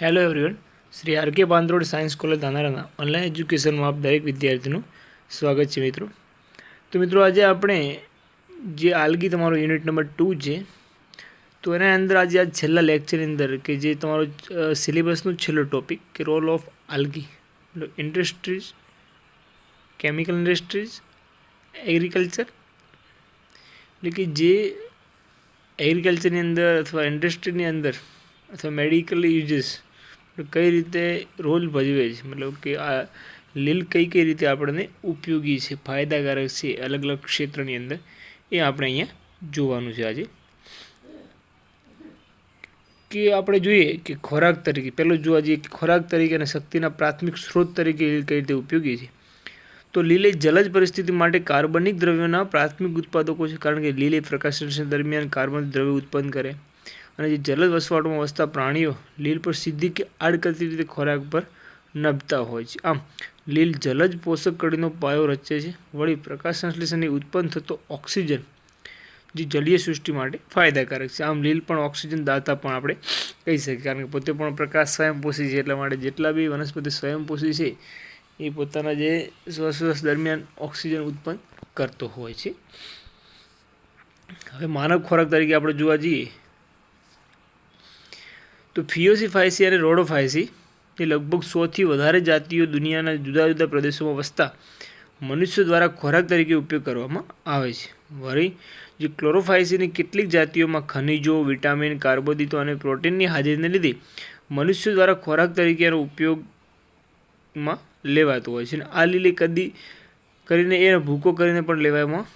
Hello everyone, Shri R K બાંદરોડ science college ધાનારાના online એજ્યુકેશનમાં આપ દરેક વિદ્યાર્થીનું સ્વાગત છે મિત્રો. તો મિત્રો આજે આપણે જે આલ્ગી તમારો યુનિટ નંબર 2 છે, તો એના અંદર આજે આ છેલ્લા લેક્ચરની અંદર કે જે તમારો સિલેબસનો છેલ્લો ટોપિક કે role of algae industries, chemical industries, agriculture, એટલે કે જે એગ્રીકલ્ચરની અંદર અથવા ઇન્ડસ્ટ્રીની અંદર અથવા મેડિકલ યુઝીસ કઈ રીતે રોલ ભજવે છે, મતલબ કે આ લીલ કઈ કઈ રીતે આપણને ઉપયોગી છે, ફાયદાકારક છે અલગ અલગ ક્ષેત્રની અંદર, એ આપણે અહીંયા જોવાનું છે આજે. કે આપણે જોઈએ કે ખોરાક તરીકે પહેલું જોવા જઈએ કે ખોરાક તરીકે અને શક્તિના પ્રાથમિક સ્ત્રોત તરીકે લીલ કઈ રીતે ઉપયોગી છે. તો લીલ એ જલજ પરિસ્થિતિ માટે કાર્બનિક દ્રવ્યોના પ્રાથમિક ઉત્પાદકો છે, કારણ કે લીલ એ પ્રકાશ સંશ્લેષણ દરમિયાન કાર્બનિક દ્રવ્ય ઉત્પન્ન કરે અને જે જલજ વસવાટમાં વસતા પ્રાણીઓ લીલ પર સીધી કે આડકતરી રીતે ખોરાક પર નભતા હોય છે. આમ લીલ જલજ પોષક કડીનો પાયો રચે છે. વળી પ્રકાશ સંશ્લેષણથી ઉત્પન્ન થતો ઓક્સિજન જે જલીય સૃષ્ટિ માટે ફાયદાકારક છે. આમ લીલ પણ ઓક્સિજન દાતા પણ આપણે કહી શકીએ, કારણ કે પોતે પણ પ્રકાશ સ્વયંપોષી છે. એટલા માટે જેટલા બી વનસ્પતિ સ્વયંપોષી છે એ પોતાના જે શ્વાસ દરમિયાન ઓક્સિજન ઉત્પન્ન કરતો હોય છે. હવે માનવ ખોરાક તરીકે આપણે જોવા જઈએ તો ફિયોસીફાયસી અને રોડોફાયસી એ લગભગ 100થી વધારે જાતિઓ દુનિયાના જુદા જુદા પ્રદેશોમાં વસતા મનુષ્યો દ્વારા ખોરાક તરીકે ઉપયોગ કરવામાં આવે છે. વળી જે ક્લોરોફાયસીની કેટલીક જાતિઓમાં ખનિજો, વિટામિન, કાર્બોદિતો અને પ્રોટીનની હાજરીને લીધે મનુષ્યો દ્વારા ખોરાક તરીકેનો ઉપયોગમાં લેવાતો હોય છે. અને આ લીલી કદી કરીને એને ભૂકો કરીને પણ લેવામાં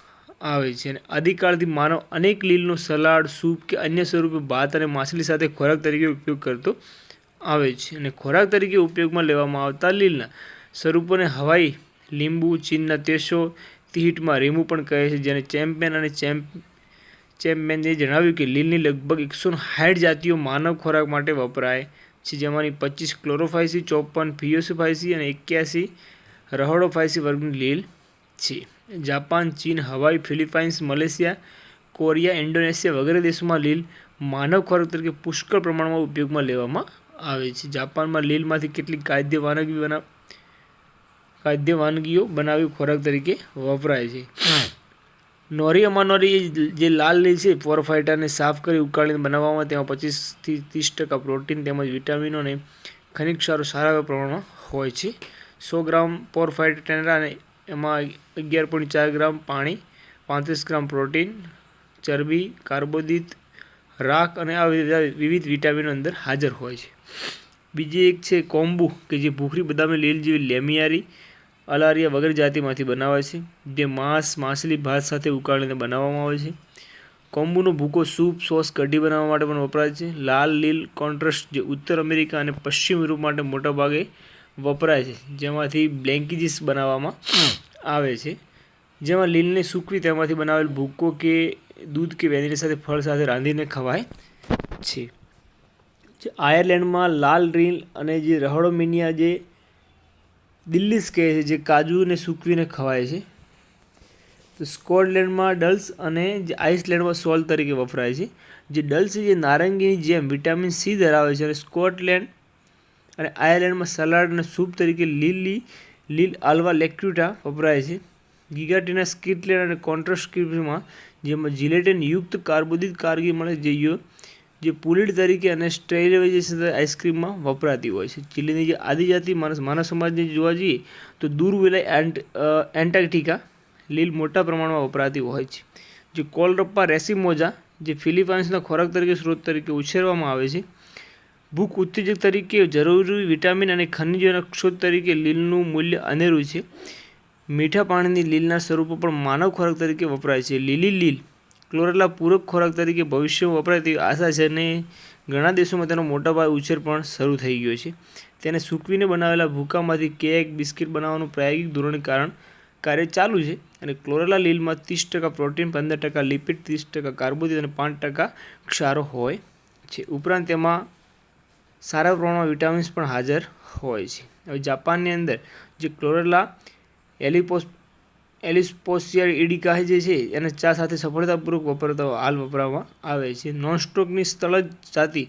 આવે છે. અને આદિકાળથી માનવ અનેક લીલનો સલાડ, સૂપ કે અન્ય સ્વરૂપે ભાત અને માછલી સાથે ખોરાક તરીકે ઉપયોગ કરતો આવે છે. અને ખોરાક તરીકે ઉપયોગમાં લેવામાં આવતા લીલના સ્વરૂપોને હવાઈ લીંબુ, ચીનના તેસો, તિહીટમાં રીમુ પણ કહે છે. જેને ચેમ્પેન અને ચેમ્પમેને જણાવ્યું કે લીલની લગભગ 160 જાતિઓ માનવ ખોરાક માટે વપરાય છે, જેમાંની 25 ક્લોરોફાયસી, 54 ફિયોસીફાયસી અને 81 રહોડોફાયસી વર્ગની લીલ છે. જાપાન, ચીન, હવાઈ, ફિલિપાઇન્સ, મલેશિયા, કોરિયા, ઇન્ડોનેશિયા વગેરે દેશોમાં લીલ માનવ ખોરાક તરીકે પુષ્કળ પ્રમાણમાં ઉપયોગમાં લેવામાં આવે છે. જાપાનમાં લીલમાંથી કેટલીક ખાદ્ય વાનગીઓ બનાવી ખોરાક તરીકે વપરાય છે. નોરી અમાનોરી જે લાલ લીલ છે, પોરફાઇટાને સાફ કરી ઉકાળીને બનાવવામાં તેમાં 25-30% પ્રોટીન તેમજ વિટામિનો અને ખનિજ ક્ષારો સારા પ્રમાણમાં હોય છે. 100 ગ્રામ પોરફાઇટા ટેનરા અને એમાં 11.4 ગ્રામ પાણી, 35 ગ્રામ પ્રોટીન, ચરબી, કાર્બોદિત, રાખ અને આ વિવિધ વિટામિનો અંદર હાજર હોય છે. બીજી એક છે કોમ્બુ, કે જે ભૂખરી બદામી લીલ જેવી લેમિયારી, અલારિયા વગેરે જાતિમાંથી બનાવાય છે, જે માંસ, માછલી, ભાત સાથે ઉકાળીને બનાવવામાં આવે છે. કોમ્બુનો ભૂકો સૂપ, સોસ, કઢી બનાવવા માટે પણ વપરાય છે. લાલ લીલ કોન્ટ્રાસ્ટ જે ઉત્તર અમેરિકા અને પશ્ચિમ યુરોપ માટે મોટાભાગે વપરાય છે, જેમાંથી બ્લેન્કીજીસ બનાવવામાં આવે છે, જેમાં લીલને સૂકવી તેમાંથી બનાવેલ ભૂકો કે દૂધ કે વેનીલા સાથે ફળ સાથે રાંધીને ખવાય છે. આયર્લેન્ડમાં લાલ લીલ અને જે રહોડોમિનિયા જે દિલ્હીસ કહે છે, જે કાજુને સૂકવીને ખવાય છે. તો સ્કોટલેન્ડમાં ડલ્સ અને જે આઇસલેન્ડમાં સોલ તરીકે વપરાય છે. જે ડલ્સ જે નારંગીની જેમ વિટામિન સી ધરાવે છે, અને સ્કોટલેન્ડ અને આયર્લેન્ડમાં સલાડ અને સૂપ તરીકે લીલ આલ્વા લેક્યુટા વપરાય છે. ગિગાટીના સ્કિટલેન્ડ અને કોન્ટ્રાસ્ક્રિપ્ટમાં જેમાં જિલેટિન યુક્ત કાર્બોદિત કારગી મળે જે પુલિડ તરીકે અને સ્ટેરિલાઇઝેશન આઈસ્ક્રીમમાં વપરાતી હોય છે. ચીલીની જે આદિજાતિ માનવ સમાજને જોવા જઈએ તો દૂર વિલાય એન્ટાર્કટિકા લીલ મોટા પ્રમાણમાં વપરાતી હોય છે. જે કોલરપ્પા રેસિમોઝા જે ફિલિપાઇન્સના ખોરાક તરીકે સ્ત્રોત તરીકે ઉછેરવામાં આવે છે. ભૂખ ઉત્તેજક તરીકે જરૂરી વિટામિન અને ખનિજોના સ્ત્રોત તરીકે લીલનું મૂલ્ય અનેરું છે. મીઠા પાણીની લીલના સ્વરૂપો પણ માનવ ખોરાક તરીકે વપરાય છે. લીલી લીલ ક્લોરેલા પૂરક ખોરાક તરીકે ભવિષ્યમાં વપરાય તેવી આશા છે, અને ઘણા દેશોમાં તેનો મોટાપાયે ઉછેર પણ શરૂ થઈ ગયો છે. તેને સૂકવીને બનાવેલા ભૂકામાંથી કેક, બિસ્કિટ બનાવવાનું પ્રાયોગિક ધોરણે કાર્ય ચાલુ છે. અને ક્લોરેલા લીલમાં 30% પ્રોટીન, 15% લિપિડ, 30% કાર્બોદિત અને 5% ક્ષારો હોય છે. ઉપરાંત તેમાં સારા પ્રમાણમાં વિટામિન્સ પણ હાજર હોય છે. હવે જાપાનની અંદર જે ક્લોરેલા એલિસ્પોસિયા ઇડિકા જે છે એને ચા સાથે સફળતાપૂર્વક વપરાવામાં આવે છે. નોનસ્ટોકની સ્થળજ જાતિ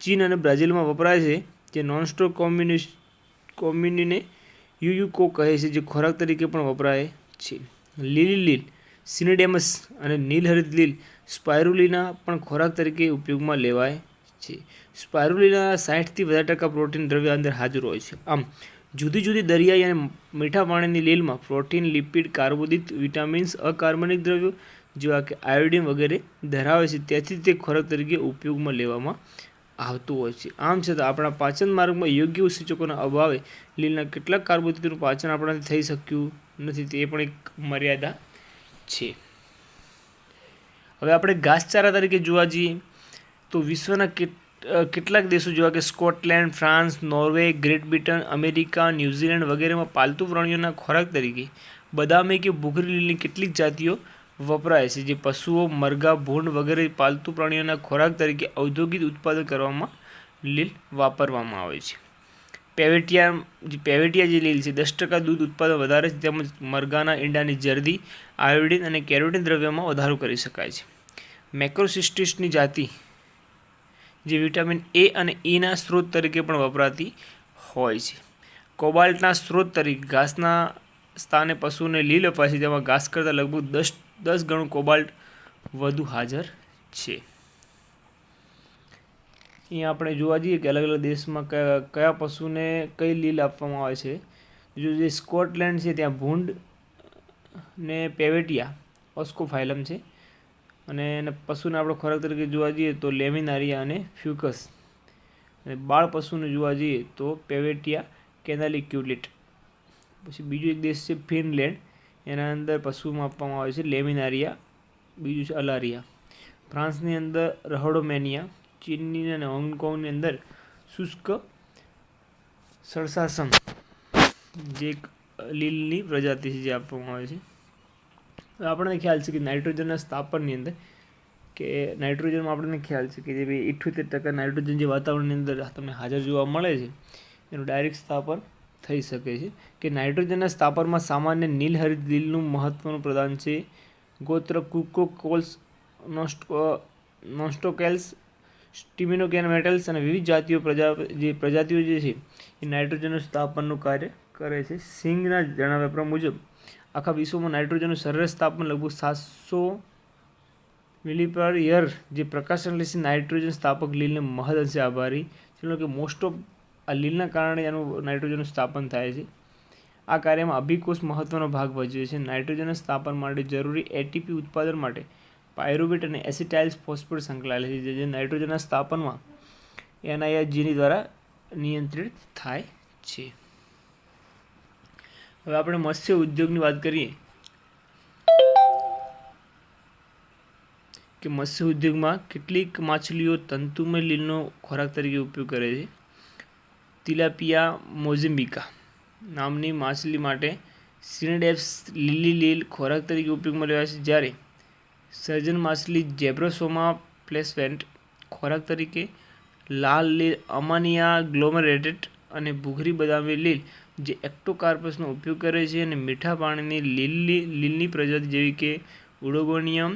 ચીન અને બ્રાઝિલમાં વપરાય છે. જે નોનસ્ટોક કોમ્યુનિને યુયુકો કહે છે, જે ખોરાક તરીકે પણ વપરાય છે. લીલી લીલ સિનેડેમસ અને નીલહરિત લીલ સ્પાયરુલિના પણ ખોરાક તરીકે ઉપયોગમાં લેવાય છે. સ્પાયરુલિના 60% થી વધારે પ્રોટીન દ્રવ્ય અંદર હાજર હોય છે. આમ જુદી જુદી દરિયાઈ અને મીઠા પાણીની લીલમાં પ્રોટીન, લિપિડ, કાર્બોદિત, વિટામિન્સ, અકાર્બનિક દ્રવ્યો જેવા કે આયોડિન વગેરે ધરાવે છે. તેથી તે ખોરાક તરીકે ઉપયોગમાં લેવામાં આવતું હોય છે. આમ છતાં આપણા પાચન માર્ગમાં યોગ્ય ઉત્સેચકોના અભાવે લીલના કેટલાક કાર્બોદિતનું પાચન આપણાથી થઈ શક્યું નથી. તે પણ એક મર્યાદા છે. હવે આપણે ઘાસચારા તરીકે જોવા જઈએ તો વિશ્વના કેટલાક દેશો જેવા કે Scotland, France, Norway, great Britain, America, New Zealand વગેરેમાં પાલતુ પ્રાણીઓના ખોરાક તરીકે બદામી કે ભૂખરી લીલની કેટલીક જાતિઓ વપરાય છે. જે પશુઓ, મરઘા, ભૂંડ વગેરે પાલતુ પ્રાણીઓના ખોરાક તરીકે ઔદ્યોગિક ઉત્પાદન કરવામાં લીલ વાપરવામાં આવે છે. પેવેટિયા જે લીલ છે 10% દૂધ ઉત્પાદન વધારે છે, તેમજ મરઘાના ઈંડાની જરદી, આયોડિન અને કેરોટીન દ્રવ્યમાં વધારો કરી શકાય છે. મેક્રોસિસ્ટિસની જાતિ જે વિટામિન એ અને ઈના સ્ત્રોત તરીકે પણ વપરાતી હોય છે. કોબાલ્ટના સ્ત્રોત તરીકે ઘાસના સ્થાને પશુઓને લીલ અપાય છે, જેમાં ઘાસ કરતાં લગભગ 10 ગણું કોબાલ્ટ વધુ હાજર છે. અહીંયા આપણે જોવા જઈએ કે અલગ અલગ દેશમાં કયા પશુને કઈ લીલ આપવામાં આવે છે. જે સ્કોટલેન્ડ છે ત્યાં ભૂંડ ને પેવેટિયા ઓસ્કોફાઇલમ છે, અને પશુને આપણે ખોરાક તરીકે જોવા જઈએ તો લેમિનારિયા અને ફ્યુકસ, અને બાળ પશુને જોવા જઈએ તો પેવેટિયા કેનાલિક્યુલેટ. પછી બીજો એક દેશ છે ફિનલેન્ડ, એના અંદર પશુમાં આપવામાં આવે છે લેમિનારિયા, બીજું છે અલારિયા. ફ્રાન્સની અંદર રહોડોમેનિયા, ચીનની અને હોંગકોંગની અંદર શુષ્ક સળસાસમ જે એક લીલની પ્રજાતિ છે જે આપવામાં આવે છે. આપણને ખ્યાલ છે કે નાઇટ્રોજનના સ્થાપનની અંદર કે નાઇટ્રોજનમાં આપણને ખ્યાલ છે કે જે 78% નાઇટ્રોજન જે વાતાવરણની અંદર તમને હાજર જોવા મળે છે એનું ડાયરેક્ટ સ્થાપન થઈ શકે છે. કે નાઇટ્રોજનના સ્થાપનમાં સામાન્ય નીલહરિત લીલનું મહત્વનું પ્રદાન છે. ગોત્ર કુકોકોલ્સ, નોસ્ટોકેલ્સ, સ્ટિમિનોકેમેટલ્સ અને વિવિધ પ્રજાતિઓ જે છે એ નાઇટ્રોજનનું સ્થાપનનું કાર્ય કરે છે. સિંઘના જણાવ્યા મુજબ આખા વિશ્વમાં નાઇટ્રોજનનું સરેરાશ તાપમાન લગભગ 700 મિલી/યર, જે પ્રકાશ સંશ્લેષિત નાઇટ્રોજન સ્થાપક લીલને મહદઅંશે આભારી છે. કે મોસ્ટ ઓફ આ લીલના કારણે એનું નાઇટ્રોજનનું સ્થાપન થાય છે. આ કાર્યમાં અભિકોષ મહત્વનો ભાગ ભજવે છે. નાઇટ્રોજનના સ્થાપન માટે જરૂરી એટીપી ઉત્પાદન માટે પાયરુવેટ અને એસિટાઇલ ફોસ્ફેટ સંકળાયેલા છે, જે નાઇટ્રોજનના સ્થાપનમાં NIR દ્વારા નિયંત્રિત થાય છે. હવે આપણે મત્સ્ય ઉદ્યોગની વાત કરીએ કે મત્સ્ય ઉદ્યોગમાં કેટલીક માછલીઓ તંતુમય લીલનો ખોરાક તરીકે ઉપયોગ કરે છે. તિલાપિયા મોઝિમ્બિકા નામની માછલી માટે સિનેડેપ્સ લીલી લીલ ખોરાક તરીકે ઉપયોગમાં લેવાય છે, જ્યારે સર્જન માછલી જેબ્રોસોમા પ્લેસવેન્ટ ખોરાક તરીકે લાલ લીલ અમાનિયા ગ્લોમેરેટેટ અને ભૂખરી બદામી લીલ જે એક્ટોકાર્પસનો ઉપયોગ કરે છે, અને મીઠા પાણીની લીલની પ્રજાતિ જેવી કે ઉડોગોનિયમ,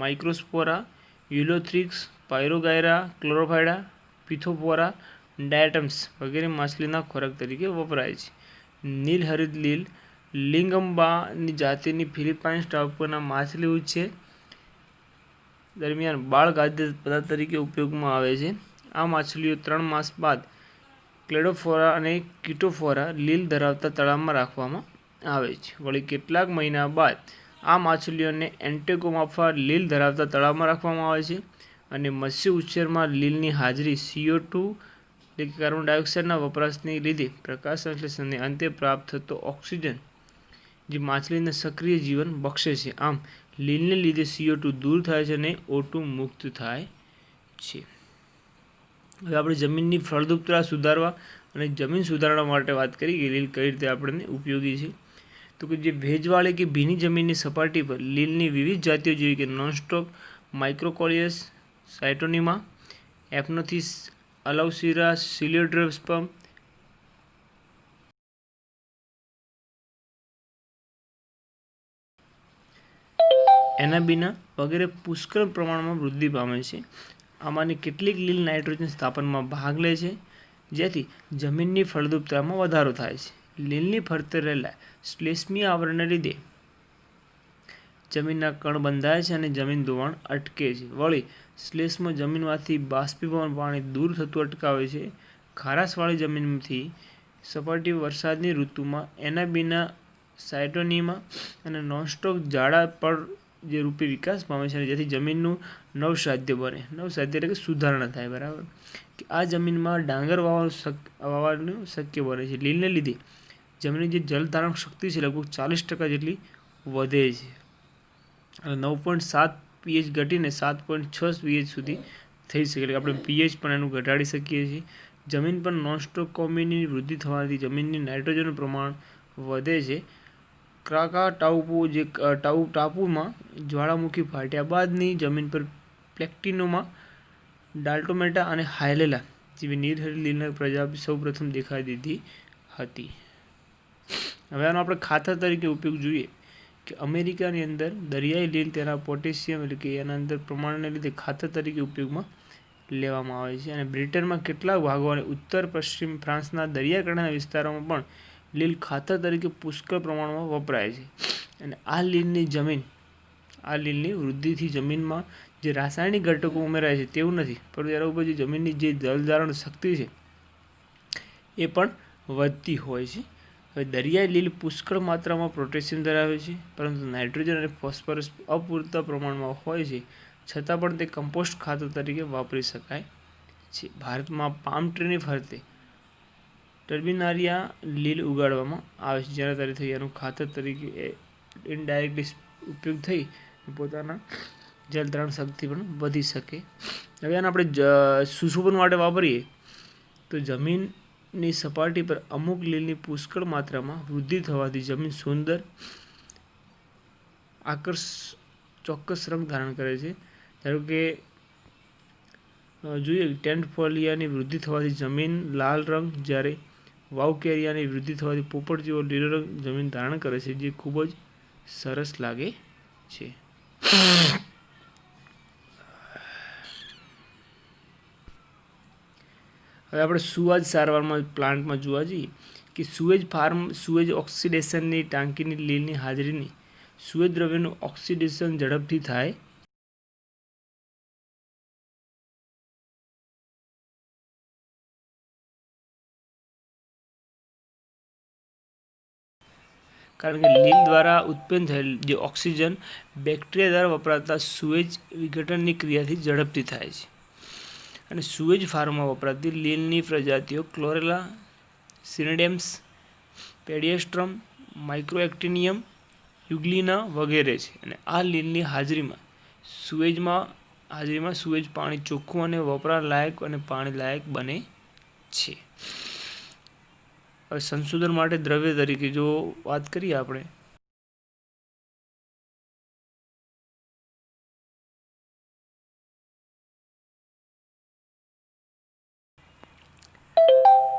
માઇક્રોસ્પોરા, યુલોથ્રિક્સ, પાયરોગાયરા, ક્લોરોફાયડા, પિથોફોરા, ડાયટમ્સ વગેરે માછલીના ખોરાક તરીકે વપરાય છે. નીલહરિત લીલ લિંગમ્બાની જાતિની ફિલિપાઇન્સ ટાપુના માછલી ઉછેર દરમિયાન બાળ ખાદ્ય પદાર્થ તરીકે ઉપયોગમાં આવે છે. આ માછલીઓ 3 માસ બાદ ક્લેડોફોરા અને કિટોફોરા લીલ ધરાવતા તળાવમાં રાખવામાં આવે છે. વળી કેટલાક મહિના બાદ આ માછલીઓને એન્ટેગોમાફા લીલ ધરાવતા તળાવમાં રાખવામાં આવે છે, અને મત્સ્ય ઉછેરમાં લીલની હાજરી CO2 એટલે કે કાર્બન ડાયોક્સાઇડના વપરાશને લીધે પ્રકાશ સંશ્લેષણને અંતે પ્રાપ્ત થતો ઓક્સિજન જે માછલીને સક્રિય જીવન બક્ષે છે. આમ લીલને લીધે CO2 દૂર થાય છે અને O2 મુક્ત થાય છે. હવે આપણે જમીનની ફળદ્રુપતા સુધારવા અને જમીન સુધારણા માટે વાત કરી કે લીલ કઈ રીતે આપણને ઉપયોગી છે. તો કે જે ભેજવાળી કે ભીની જમીનની સપાટી પર લીલની વિવિધ જાતિઓ જેવી કે નોનસ્ટોક, માઇક્રોકોલિયસ, સાયટોનિમા, એપ્નોથિસ, અલાઉસીરા, સિલિયોડ્રોસ્પમ, એનાબિના વગેરે પુષ્કળ પ્રમાણમાં વૃદ્ધિ પામે છે. આમાંની કેટલીક લીલ નાઇટ્રોજન સ્થાપનમાં ભાગ લે છે, જેથી જમીનની ફળદ્રુપતામાં વધારો થાય છે. લીલની ફરતે રહેલા શ્લેષ્મીય આવરણને લીધે જમીનના કણ બંધાય છે અને જમીન ધોવાણ અટકે છે. વળી શ્લેષ્મ જમીનમાંથી બાષ્પીભવન પાણી દૂર થતું અટકાવે છે. ખારાશવાળી જમીનથી સપાટી વરસાદની ઋતુમાં એનાબીના સાયટોનીમા અને નોનસ્ટોક જાડા પર જે રૂપે વિકાસ પામે છે, જેથી જમીનનું નવસાધ્ય બને. નવસાધ્ય એટલે કે સુધારણા થાય. બરાબર, કે આ જમીનમાં ડાંગર વાવવાનું શક્ય બને છે. લીલને લીધે જમીનની જે જલધારણ શક્તિ છે લગભગ 40% જેટલી વધે છે અને 9.7 pH ઘટીને 7.6 pH સુધી થઈ શકે. એટલે આપણે pH પણ એનું ઘટાડી શકીએ છીએ. જમીન પર નોનસ્ટોક કોમ્બીની વૃદ્ધિ થવાથી જમીનની નાઇટ્રોજનનું પ્રમાણ વધે છે. ક્રાકાટાઉ ટાપુમાં જ્વાળામુખી ફાટ્યા બાદની જમીન પર પ્લેટિનોમાં ડાલ્ટોમેટા અને હાયલેલા જેવી નીલહરિત લીલની પ્રજાતિ સૌપ્રથમ દેખાઈ દીધી હતી. હવે આનો આપણે ખાતર તરીકે ઉપયોગ જોઈએ કે અમેરિકાની અંદર દરિયાઈ લીલ તેના પોટેશિયમ એટલે કે એના અંદર પ્રમાણને લીધે ખાતર તરીકે ઉપયોગમાં લેવામાં આવે છે. અને બ્રિટનમાં કેટલાક ભાગો અને ઉત્તર પશ્ચિમ ફ્રાન્સના દરિયાકાંઠાના વિસ્તારોમાં પણ લીલ ખાતર તરીકે પુષ્કળ પ્રમાણમાં વપરાય છે. અને આ લીલની વૃદ્ધિથી જમીનમાં જે રાસાયણિક ઘટકો ઉમેરાય છે તેવું નથી, પરંતુ એના ઉપર જે જમીનની જે જલધારણ શક્તિ છે એ પણ વધતી હોય છે. હવે દરિયાઈ લીલ પુષ્કળ માત્રામાં પોટેશિયમ ધરાવે છે, પરંતુ નાઇટ્રોજન અને ફોસ્ફરસ અપૂરતા પ્રમાણમાં હોય છે, છતાં પણ તે કમ્પોસ્ટ ખાતર તરીકે વાપરી શકાય છે. ભારતમાં પામ ટ્રીની ફરતે ટર્બિનારિયા લીલ ઉગાડવામાં આવે છે, જેના તરીકે એનું ખાતર તરીકે ઇનડાયરેક્ટલી ઉપયોગ થઈ પોતાના જલધારણ શક્તિ પણ વધી શકે. હવે આને આપણે સુશોભન માટે વાપરીએ તો જમીનની સપાટી પર અમુક લીલની પુષ્કળ માત્રામાં વૃદ્ધિ થવાથી જમીન સુંદર ચોક્કસ રંગ ધારણ કરે છે. ધારો કે જોઈએ ટેન્ટફોલિયાની વૃદ્ધિ થવાથી જમીન લાલ રંગ, જ્યારે વાઉકેરિયાની વૃદ્ધિ થવાથી પોપટ જેવો લીલો રંગ જમીન ધારણ કરે છે, જે ખૂબ જ સરસ લાગે છે. હવે આપણે સુવાજ સારવારમાં પ્લાન્ટમાં જોવા જઈએ કે સુએજ ઓક્સિડેશનની ટાંકીની લીલની હાજરીની સુએજ દ્રવ્યનું ઓક્સિડેશન ઝડપથી થાય કારણ કે લીલ દ્વારા ઉત્પન્ન થયેલ જે ઓક્સિજન બેક્ટેરિયા દ્વારા વપરાતા સુએજ વિઘટનની ક્રિયાથી ઝડપથી થાય છે. અને સુએજ ફાર્મમાં વપરાતી લીલની પ્રજાતિઓ ક્લોરેલા, સિનેડેમ્સ, પેડિએસ્ટ્રમ, માઇક્રોએક્ટિનિયમ, યુગ્લિના વગેરે છે. અને આ લીલની હાજરીમાં સુએજ પાણી ચોખ્ખું અને વપરાશ લાયક અને પાણી લાયક બને છે. હવે સંશોધન માટે દ્રવ્ય તરીકે જો વાત કરીએ આપણે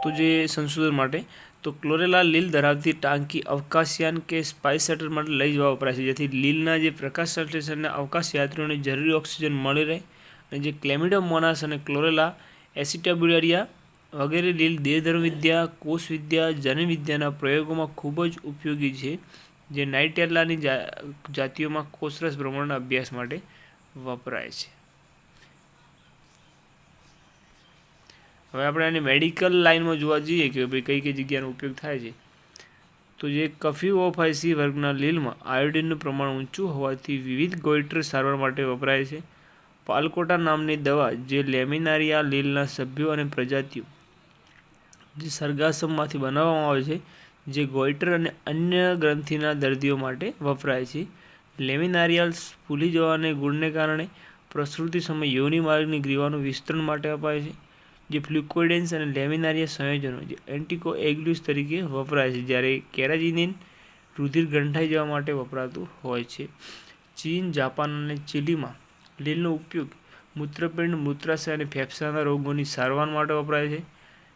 તો જે સંશોધન માટે તો ક્લોરેલા લીલ ધરાવતી ટાંકી અવકાશયાન કે સ્પાઇસ શટલ માટે લઈ જવા વપરાય છે, જેથી લીલના જે પ્રકાશ સંશ્લેષણના અવકાશ યાત્રીઓને જરૂરી ઓક્સિજન મળી રહે. અને જે ક્લેમિડોમોનાસ અને ક્લોરેલા એસિટાબ્યુલારિયા વગેરે લીલ દેહધર્મવિદ્યા, કોષવિદ્યા, જનનવિદ્યાના પ્રયોગોમાં ખૂબ જ ઉપયોગી છે, જે નાઇટેલ્લાની જાતિઓમાં કોષરસ ભ્રમણના અભ્યાસ માટે વપરાય છે. હવે આપણે આની મેડિકલ લાઇનમાં જોવા જઈએ કે ભાઈ કઈ કઈ જગ્યાનો ઉપયોગ થાય છે, તો જે કફીઓફાઇસી વર્ગના લીલમાં આયોડિનનું પ્રમાણ ઊંચું હોવાથી વિવિધ ગોઇટર સારવાર માટે વપરાય છે. પાલકોટા નામની દવા જે લેમિનારિયા લીલના સભ્યો અને પ્રજાતિઓ જે સરગાસમમાંથી બનાવવામાં આવે છે, જે ગોઇટર અને અન્ય ગ્રંથિના દર્દીઓ માટે વપરાય છે. લેમિનારિયાલ્સ ફૂલી જવાને ગુણને કારણે પ્રસૂતિ સમયે યોનિ માર્ગની ગ્રીવાનું વિસ્તરણ માટે અપાય છે. જે ફ્લુકોઇડેન્સ અને લેમિનારિયા સંયોજનો જે એન્ટિકોએગ્યુલન્ટ્સ તરીકે વપરાય છે, જ્યારે કેરાટિનિન રુધિર ગંઠાઈ જવા માટે વપરાતું હોય છે. ચીન, જાપાન અને ચીલીમાં લીલનો ઉપયોગ મૂત્રપિંડ, મૂત્રાશય અને ફેફસાંના રોગોની સારવાર માટે વપરાય છે.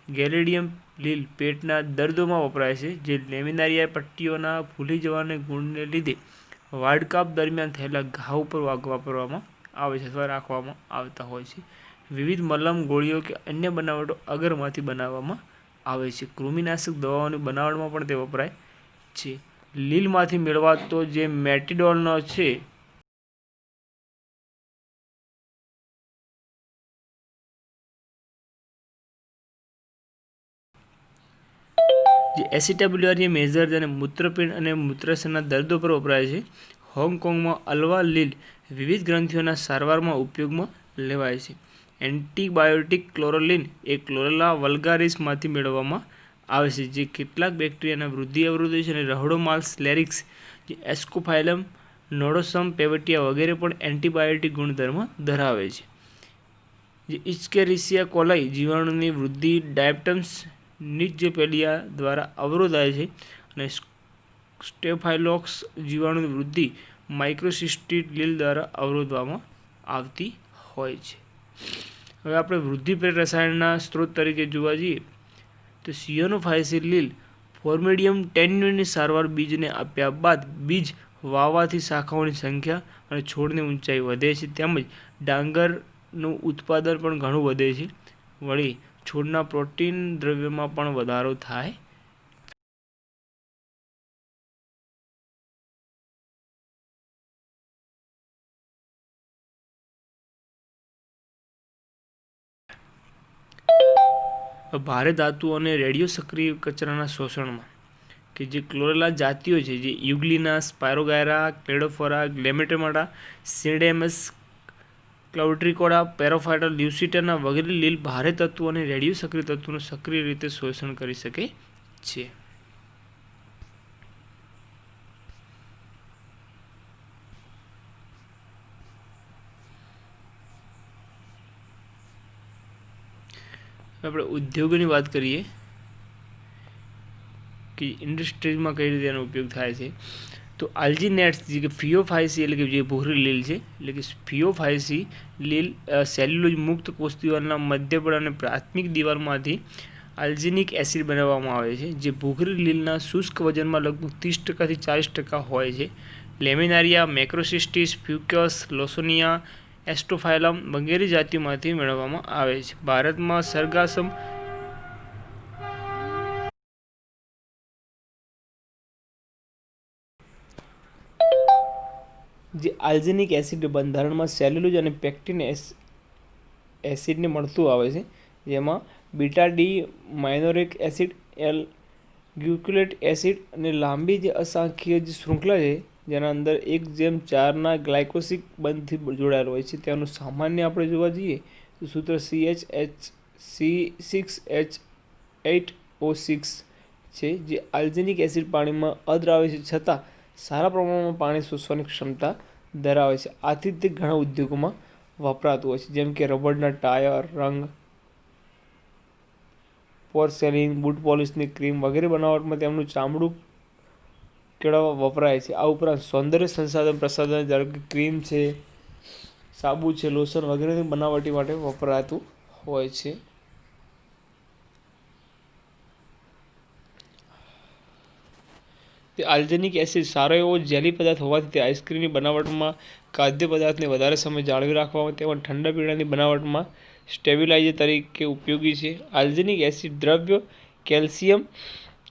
ગેલિડિયમ લીલ પેટના દર્દોમાં વપરાય છે, જે લેમિનારિયા પટ્ટીઓના ફૂલી જવાને ગુણને લીધે વાઢકાપ દરમિયાન થયેલા ઘા ઉપર વાપરવામાં આવે છે અથવા રાખવામાં આવતા હોય છે. વિવિધ મલમ, ગોળીઓ કે અન્ય બનાવટો અગરમાંથી બનાવવામાં આવે છે. કૃમિનાશક દવાઓની બનાવટમાં પણ તે વપરાય છે. લીલમાંથી મેળવાતો જે મેટિડોન છે જે એસિટાબ્યુલર મેજર અને મૂત્રપિંડ અને મૂત્રાશયના દર્દો પર વપરાય છે. હોંગકોંગમાં અલ્વા લીલ વિવિધ ગ્રંથિઓના સારવારમાં ઉપયોગમાં લેવાય છે. એન્ટીબાયોટિક ક્લોરેલિન એ ક્લોરેલા વલ્ગારિસમાંથી મેળવવામાં આવે છે, જે કેટલાક બેક્ટેરિયાના વૃદ્ધિ અવરોધે છે. અને રહોડોમાલ્સ લેરિક્સ, જે એસ્કોફાયલમ, નોડોસમ પેવેટિયા વગેરે પણ એન્ટીબાયોટિક ગુણધર્મ ધરાવે છે. જે ઇસ્કેરિસિયા કોલાઈ જીવાણુની વૃદ્ધિ ડાયપ્ટમ્સ નિજપેલિયા દ્વારા અવરોધાય છે. અને સ્ટેફાઇલોકોક્સ જીવાણુની વૃદ્ધિ માઇક્રોસિસ્ટિડ લીલ દ્વારા અવરોધવામાં આવતી હોય છે. હવે આપણે વૃદ્ધિપ્રેરક રસાયણના સ્ત્રોત તરીકે જોવા જઈએ તો સિયોનોફાયસિન લીલ ફોર્મેડિયમ ટેન્યુનની સારવાર બીજને આપ્યા બાદ બીજ વાવવાથી શાખાઓની સંખ્યા અને છોડની ઊંચાઈ વધે છે, તેમજ ડાંગરનું ઉત્પાદન પણ ઘણું વધે છે. વળી છોડના પ્રોટીન દ્રવ્યમાં પણ વધારો થાય. ભારે ધાતુઓ અને રેડિયો સક્રિય કચરાના શોષણમાં કે જે ક્લોરેલા જાતિઓ છે, જે યુગ્લિના, સ્પાયરોગાયરા, ક્લેડોફોરા, ગ્લેમેટેમાટા, સિનેડેમસ, ક્લાઉટ્રિકોડા, પેરોફાઇટા, લ્યુસિટના વગેરે લીલ ભારે તત્વો અને રેડિયો સક્રિય તત્વોનું સક્રિય રીતે શોષણ કરી શકે છે. આપણે ઉદ્યોગોની વાત કરીએ કે ઇન્ડસ્ટ્રીઝમાં કઈ રીતે એનો ઉપયોગ થાય છે. તો આલ્જીનેટ્સ જે કે ફિયોફાઇસી એટલે કે જે ભૂખરી લીલ છે, એટલે કે ફિયોફાઇસી લીલ સેલ્યુલોઝ મુક્ત કોષ દિવાલના મધ્યપડ અને પ્રાથમિક દિવાલમાંથી આલ્જિનિક એસિડ બનાવવામાં આવે છે, જે ભૂખરી લીલના શુષ્ક વજનમાં લગભગ 30% થી 40% હોય છે. લેમિનારિયા, મેક્રોસિસ્ટિસ, ફ્યુકસ, લોસોનિયા, એસ્ટોફાયલમ વગેરે જાતિઓમાંથી મેળવવામાં આવે છે. ભારતમાં સરગાસમ જે આલ્જિનિક એસિડ બંધારણમાં સેલ્યુલોઝ અને પેક્ટિન એસિડને મળતું આવે છે, જેમાં beta D mannuronic acid, L guluronate acid અને લાંબી જે અસંખ્ય જે શૃંખલા છે, જેના અંદર 1:4 ગ્લાયકોસિક બંધથી જોડાયેલો હોય છે. તેનું સામાન્ય આપણે જોવા જઈએ તો સૂત્ર CH6H8O6 છે, જે આલ્જિનિક એસિડ પાણીમાં અદ્રાવ્ય છે છતાં સારા પ્રમાણમાં પાણી શોષવાની ક્ષમતા ધરાવે છે. આથી તે ઘણા ઉદ્યોગોમાં વપરાતું હોય છે, જેમ કે રબરના ટાયર, રંગ, પોર્સેલિન, બૂટ પોલિશની ક્રીમ વગેરે બનાવટમાં તેમનું ચામડું કેળવવા વપરાય છે. આ ઉપરાંત સૌંદર્ય સંસાધન પ્રસાધન જ્યારે કે ક્રીમ છે, સાબુ છે, લોશન વગેરેની બનાવટી માટે વપરાતું હોય છે. તે આલ્જિનિક એસિડ સારો એવો જેલી પદાર્થ હોવાથી તે આઈસ્ક્રીમની બનાવટમાં, ખાદ્ય પદાર્થને વધારે સમય જાળવી રાખવામાં તેમજ ઠંડા પીણાની બનાવટમાં સ્ટેબિલાઇઝર તરીકે ઉપયોગી છે. આલ્જિનિક એસિડ દ્રવ્ય કેલ્શિયમ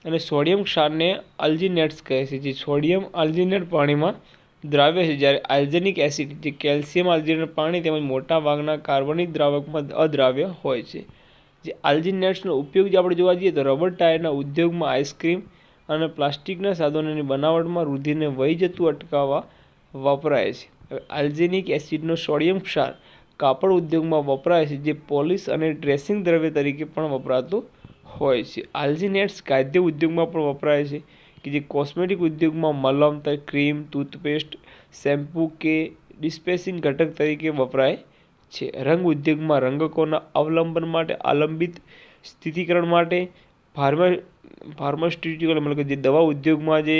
અને સોડિયમ ક્ષારને આલ્જિનેટ્સ કહે છે, જે સોડિયમ આલ્જિનેટ પાણીમાં દ્રાવ્ય છે, જ્યારે આલ્જિનિક એસિડ જે કેલ્શિયમ આલ્જિનેટ પાણી તેમજ મોટા ભાગના કાર્બનિક દ્રાવકમાં અદ્રાવ્ય હોય છે. જે આલ્જિનેટ્સનો ઉપયોગ જે આપણે જોવા જઈએ તો રબર ટાયરના ઉદ્યોગમાં, આઈસ્ક્રીમ અને પ્લાસ્ટિકના સાધનોની બનાવટમાં વૃદ્ધિને વહી જતું અટકાવવા વપરાય છે. આલ્જિનિક એસિડનો સોડિયમ ક્ષાર કાપડ ઉદ્યોગમાં વપરાય છે, જે પોલિશ અને ડ્રેસિંગ દ્રવ્ય તરીકે પણ વપરાતું હોય છે. આલ્જિનેટ્સ ખાદ્ય ઉદ્યોગમાં પણ વપરાય છે, કે જે કોસ્મેટિક ઉદ્યોગમાં મલમ, ક્રીમ, ટૂથપેસ્ટ, શેમ્પૂ કે ડિસ્પેન્સિંગ ઘટક તરીકે વપરાય છે. રંગ ઉદ્યોગમાં રંગકોના અવલંબન માટે, આલંબિત સ્થિરીકરણ માટે, ફાર્માસ્યુટિકલ મતલબ કે જે દવા ઉદ્યોગમાં જે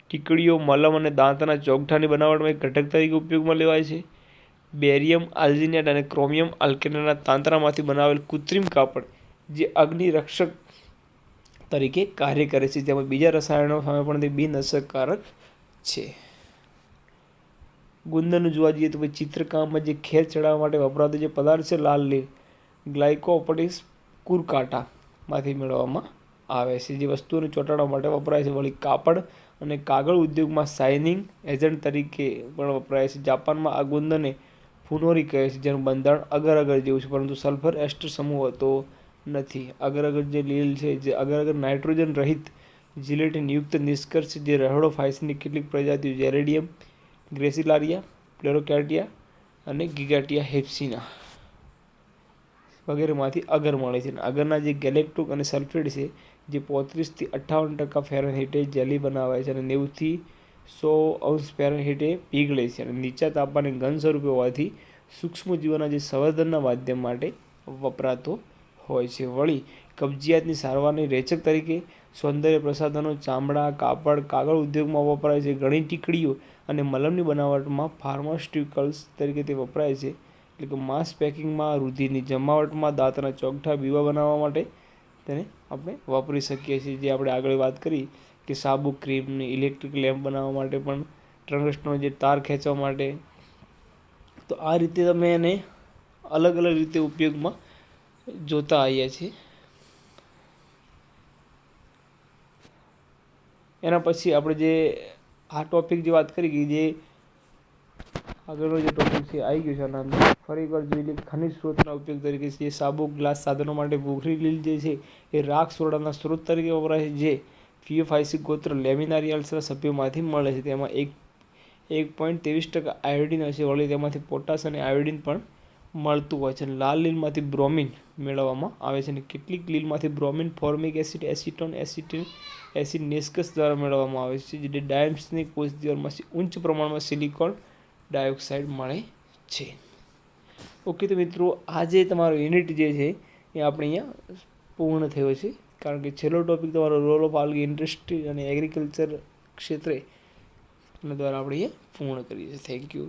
ટીકડીઓ, મલમ અને દાંતના ચોકઠાની બનાવટમાં એક ઘટક તરીકે ઉપયોગમાં લેવાય છે. બેરિયમ આલ્જિનેટ અને ક્રોમિયમ આલ્કેનના તાંતણામાંથી બનાવેલ કૃત્રિમ કાપડ જે અગ્નિરક્ષક તરીકે કાર્ય કરે છે, તેમજ બીજા રસાયણો સામે પણ તે બિનઅસરકારક છે. ગુંદરનું જોવા જઈએ તો ચિત્રકામમાં જે ખેર ચડાવવા માટે વપરાતો જે પદાર્થ છે લાલ લીલ, ગ્લાયકોપોડિસ કુરકાટામાંથી મેળવવામાં આવે છે, જે વસ્તુઓને ચોંટાડવા માટે વપરાય છે. વળી કાપડ અને કાગળ ઉદ્યોગમાં શાઇનિંગ એજન્ટ તરીકે પણ વપરાય છે. જાપાનમાં આ ગુંદને ફુનોરી કહે છે, જેનું બંધારણ અગર અગર જેવું છે, પરંતુ સલ્ફર એસ્ટર સમૂહ હોતો નથી. અગર અગર જે લીલ છે, જે અગર અગર નાઇટ્રોજન રહિત જિલેટિન યુક્ત નિષ્કર્ષ છે, જે રહોડોફાઇસીની કેટલીક પ્રજાતિઓ જેરેડિયમ ગ્રેસિલારિયા, પ્લેરોકેટિયા અને ગિગાટિયા હેપ્સિના વગેરેમાંથી અગર મળે છે. અગરના જે ગેલેક્ટોક અને સલ્ફેટ છે, જે 35 થી 58% ફેરનહીટે જેલી બનાવે છે અને 90 થી 100 ફેરનહીટે પીગળે છે, અને નીચા તાપમાને ઘન સ્વરૂપે હોવાથી સૂક્ષ્મજીવોના જે સંવર્ધનના માધ્યમ માટે વપરાતો હોય છે. વળી કબજિયાતની સારવારની રેચક તરીકે, સૌંદર્ય પ્રસાધનો, ચામડા, કાપડ, કાગળ ઉદ્યોગમાં વપરાય છે. ઘણી ટીકડીઓ અને મલમની બનાવટમાં ફાર્માસ્યુટિકલ્સ તરીકે તે વપરાય છે, એટલે કે માંસ પેકિંગમાં, રુધિરની જમાવટમાં, દાંતના ચોકઠા બીવા બનાવવા માટે તેને આપણે વાપરી શકીએ છીએ. જે આપણે આગળ વાત કરી કે સાબુ, ક્રીમ, ઇલેક્ટ્રિક લેમ્પ બનાવવા માટે પણ, ટંગસ્ટનનો જે તાર ખેંચવા માટે. તો આ રીતે તમે એને અલગ અલગ રીતે ઉપયોગમાં જોતા આવ્યા છીએ. એના પછી આપણે જે આ ટોપિક જે વાત કરી કે જે આગળનો જે ટોપિક છે આવી ગયો છે આના અંદર, ફરી એકવાર જોઈ લઈએ. ખનિજ સ્ત્રોતના ઉપયોગ તરીકે જે સાબુ, ગ્લાસ, સાધનો માટે ભૂખરી લીલ જે છે એ રાખ સોડાના સ્ત્રોત તરીકે વપરાય છે, જે ફિયોફાઇસી ગોત્ર લેમિનારિયલ્સના સભ્યોમાંથી મળે છે. તેમાં 1.23% આયોડિન હશે. વળી તેમાંથી પોટાશ અને આયોડિન પણ મળતું હોય છે. લાલ લીલમાંથી બ્રોમિન મેળવવામાં આવે છે, અને કેટલીક લીલમાંથી bromine, formic acid, acetone, acid નિષ્કર્ષ દ્વારા મેળવવામાં આવે છે. જે ડાયમ્સની કોષ દિવાલમાં ઉચ્ચ પ્રમાણમાં સિલિકોન ડાયોક્સાઇડ મળે છે. ઓકે, તો મિત્રો આજે તમારો યુનિટ જે છે એ આપણે અહીંયા પૂર્ણ થયો છે, કારણ કે છેલ્લો ટોપિક તમારો રોલ ઓફ આલ્ગી ઇન્ડસ્ટ્રી અને એગ્રીકલ્ચર ક્ષેત્રે દ્વારા આપણે એ પૂર્ણ કરીએ છીએ. Thank you.